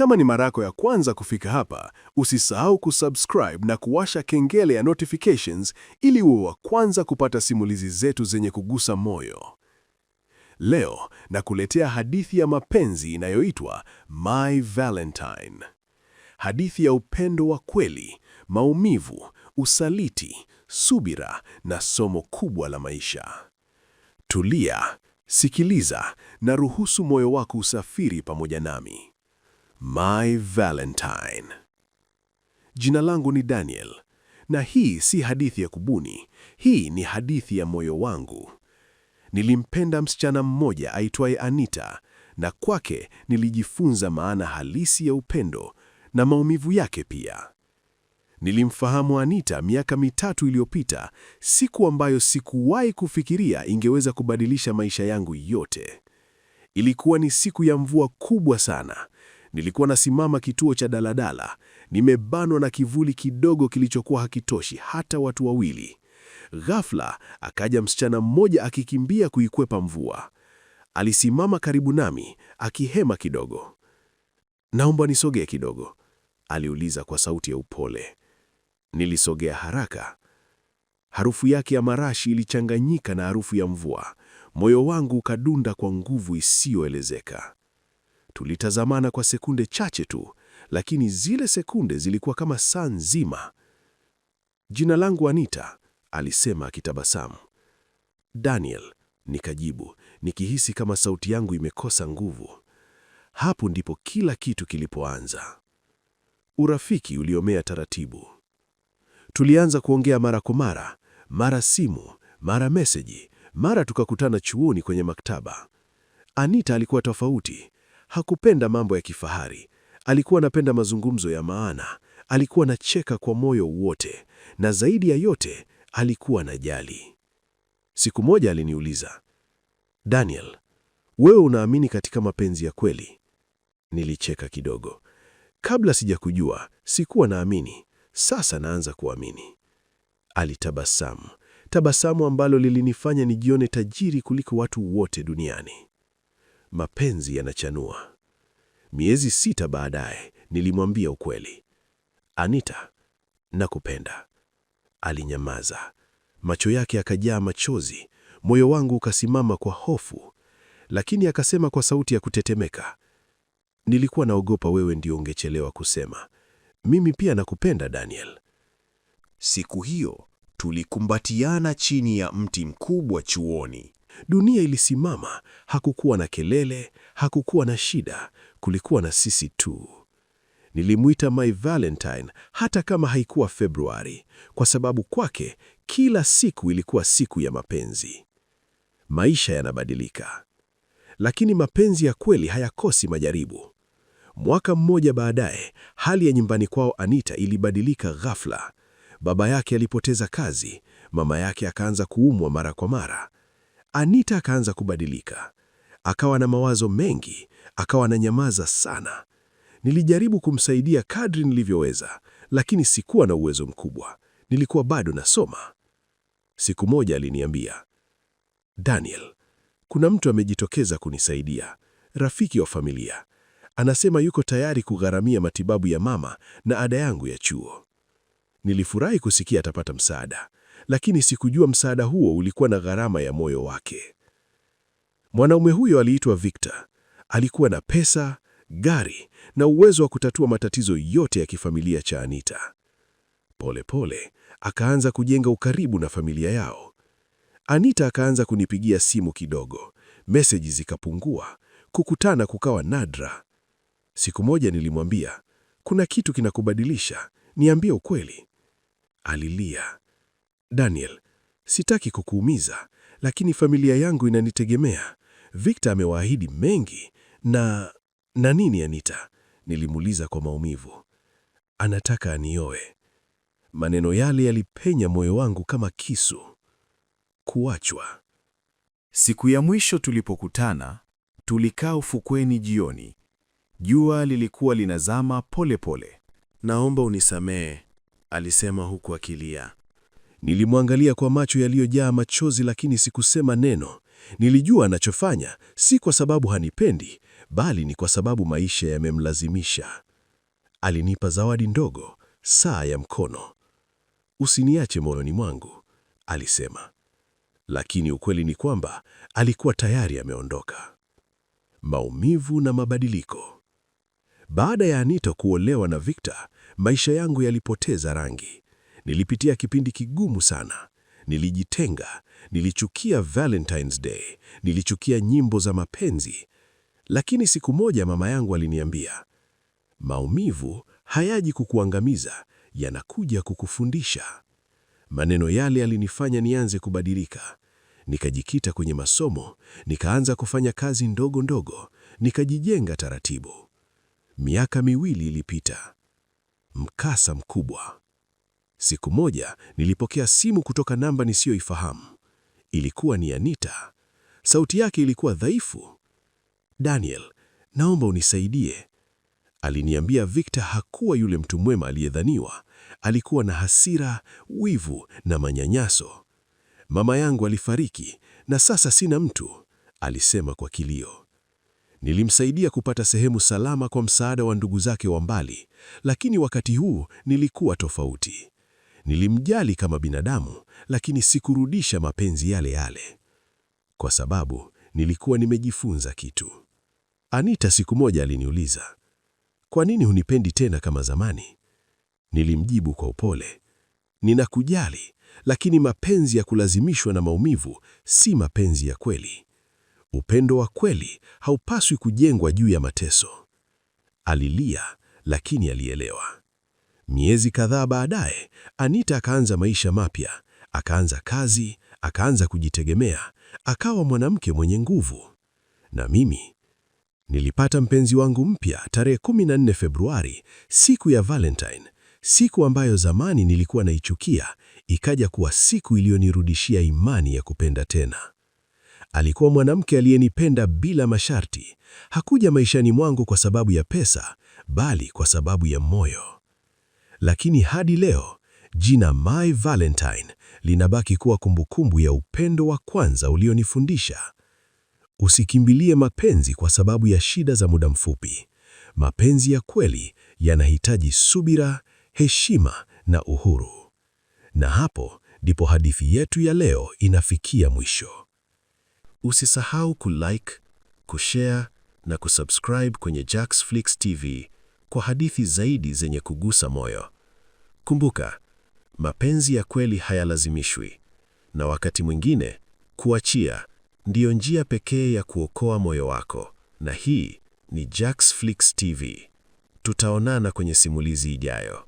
Kama ni mara yako ya kwanza kufika hapa, usisahau kusubscribe na kuwasha kengele ya notifications ili uwe wa kwanza kupata simulizi zetu zenye kugusa moyo. Leo nakuletea hadithi ya mapenzi inayoitwa My Valentine. Hadithi ya upendo wa kweli, maumivu, usaliti, subira na somo kubwa la maisha. Tulia, sikiliza na ruhusu moyo wako usafiri pamoja nami. My Valentine. Jina langu ni Daniel, na hii si hadithi ya kubuni, hii ni hadithi ya moyo wangu. Nilimpenda msichana mmoja aitwaye Anita, na kwake nilijifunza maana halisi ya upendo na maumivu yake pia. Nilimfahamu Anita miaka 3 iliyopita, siku ambayo sikuwahi kufikiria ingeweza kubadilisha maisha yangu yote. Ilikuwa ni siku ya mvua kubwa sana. Nilikuwa nasimama kituo cha daladala, nimebanwa na kivuli kidogo kilichokuwa hakitoshi hata watu wawili. Ghafla akaja msichana mmoja akikimbia kuikwepa mvua. Alisimama karibu nami, akihema kidogo. "Naomba nisogee kidogo?" aliuliza kwa sauti ya upole. Nilisogea haraka. Harufu yake ya marashi ilichanganyika na harufu ya mvua. Moyo wangu ukadunda kwa nguvu isiyoelezeka. Tulitazamana kwa sekunde chache tu, lakini zile sekunde zilikuwa kama saa nzima. "Jina langu Anita," alisema akitabasamu. "Daniel," nikajibu, nikihisi kama sauti yangu imekosa nguvu. Hapo ndipo kila kitu kilipoanza. Urafiki uliomea taratibu. Tulianza kuongea mara kwa mara, mara simu, mara meseji, mara tukakutana chuoni kwenye maktaba. Anita alikuwa tofauti. Hakupenda mambo ya kifahari. Alikuwa anapenda mazungumzo ya maana. Alikuwa anacheka kwa moyo wote, na zaidi ya yote alikuwa anajali. Siku moja aliniuliza, "Daniel, wewe unaamini katika mapenzi ya kweli?" Nilicheka kidogo. Kabla sijakujua, sikuwa naamini. Sasa naanza kuamini. Alitabasamu. Tabasamu ambalo lilinifanya nijione tajiri kuliko watu wote duniani. Mapenzi yanachanua. Miezi 6 baadaye, nilimwambia ukweli. "Anita, nakupenda." Alinyamaza. Macho yake yakajaa machozi. Moyo wangu ukasimama kwa hofu. Lakini akasema kwa sauti ya kutetemeka, "Nilikuwa naogopa wewe ndio ungechelewa kusema. Mimi pia nakupenda, Daniel." Siku hiyo tulikumbatiana chini ya mti mkubwa chuoni. Dunia ilisimama. Hakukuwa na kelele, hakukuwa na shida, kulikuwa na sisi tu. Nilimwita My Valentine hata kama haikuwa Februari, kwa sababu kwake kila siku ilikuwa siku ya mapenzi. Maisha yanabadilika, lakini mapenzi ya kweli hayakosi majaribu. Mwaka mmoja baadaye, hali ya nyumbani kwao Anita ilibadilika ghafla. Baba yake alipoteza kazi, mama yake akaanza kuumwa mara kwa mara. Anita akaanza kubadilika. Akawa na mawazo mengi, akawa ananyamaza sana. Nilijaribu kumsaidia kadri nilivyoweza, lakini sikuwa na uwezo mkubwa. Nilikuwa bado nasoma. Siku moja aliniambia, "Daniel, kuna mtu amejitokeza kunisaidia, rafiki wa familia. Anasema yuko tayari kugharamia matibabu ya mama na ada yangu ya chuo." Nilifurahi kusikia atapata msaada, lakini sikujua msaada huo ulikuwa na gharama ya moyo wake. Mwanaume huyo aliitwa Victor. Alikuwa na pesa, gari na uwezo wa kutatua matatizo yote ya kifamilia cha Anita. Pole akaanza kujenga ukaribu na familia yao. Anita akaanza kunipigia simu kidogo, meseji zikapungua, kukutana kukawa nadra. Siku moja nilimwambia, "Kuna kitu kinakubadilisha, niambie ukweli." Alilia, "Daniel, sitaki kukuumiza, lakini familia yangu inanitegemea. Victor amewaahidi mengi na nini Anita?" Nilimuuliza kwa maumivu. "Anataka anioe." Maneno yale yalipenya moyo wangu kama kisu. Kuachwa. Siku ya mwisho tulipokutana, tulikaa ufukweni jioni. Jua lilikuwa linazama pole. "Naomba unisamehe," alisema huku akilia. Nilimwangalia kwa macho yaliyojaa machozi, lakini sikusema neno. Nilijua anachofanya si kwa sababu hanipendi, bali ni kwa sababu maisha yamemlazimisha. Alinipa zawadi ndogo, saa ya mkono. Usiniache moyoni mwangu, alisema. Lakini ukweli ni kwamba alikuwa tayari ameondoka. Maumivu na mabadiliko. Baada ya Anita kuolewa na Victor, maisha yangu yalipoteza rangi. Nilipitia kipindi kigumu sana. Nilijitenga, nilichukia Valentine's Day, nilichukia nyimbo za mapenzi. Lakini siku moja mama yangu aliniambia, maumivu hayaji kukuangamiza, yanakuja kukufundisha. Maneno yale yalinifanya nianze kubadilika. Nikajikita kwenye masomo, nikaanza kufanya kazi ndogo ndogo, nikajijenga taratibu. Miaka 2 ilipita. Mkasa mkubwa. Siku moja nilipokea simu kutoka namba nisiyoifahamu. Ilikuwa ni Anita. Sauti yake ilikuwa dhaifu. Daniel, naomba unisaidie. Aliniambia Victor hakuwa yule mtu mwema aliyedhaniwa. Alikuwa na hasira, wivu na manyanyaso. Mama yangu alifariki na sasa sina mtu, alisema kwa kilio. Nilimsaidia kupata sehemu salama kwa msaada wa ndugu zake wa mbali, lakini wakati huu nilikuwa tofauti. Nilimjali kama binadamu, lakini sikurudisha mapenzi yale yale. Kwa sababu nilikuwa nimejifunza kitu. Anita siku moja aliniuliza, kwa nini hunipendi tena kama zamani? Nilimjibu kwa upole, ninakujali, lakini mapenzi ya kulazimishwa na maumivu si mapenzi ya kweli. Upendo wa kweli haupaswi kujengwa juu ya mateso. Alilia, lakini alielewa. Miezi kadhaa baadaye, Anita akaanza maisha mapya, akaanza kazi, akaanza kujitegemea, akawa mwanamke mwenye nguvu. Na mimi nilipata mpenzi wangu mpya tarehe 14 Februari, siku ya Valentine, siku ambayo zamani nilikuwa naichukia, ikaja kuwa siku iliyonirudishia imani ya kupenda tena. Alikuwa mwanamke aliyenipenda bila masharti. Hakuja maishani mwangu kwa sababu ya pesa, bali kwa sababu ya moyo. Lakini hadi leo, jina My Valentine linabaki kuwa kumbukumbu ya upendo wa kwanza ulionifundisha. Usikimbilie mapenzi kwa sababu ya shida za muda mfupi. Mapenzi ya kweli yanahitaji subira, heshima na uhuru. Na hapo ndipo hadithi yetu ya leo inafikia mwisho. Usisahau kulike, kushare na kusubscribe kwenye Jax Flix TV kwa hadithi zaidi zenye kugusa moyo. Kumbuka, mapenzi ya kweli hayalazimishwi, na wakati mwingine kuachia ndiyo njia pekee ya kuokoa moyo wako. Na hii ni Jax Flix TV. Tutaonana kwenye simulizi ijayo.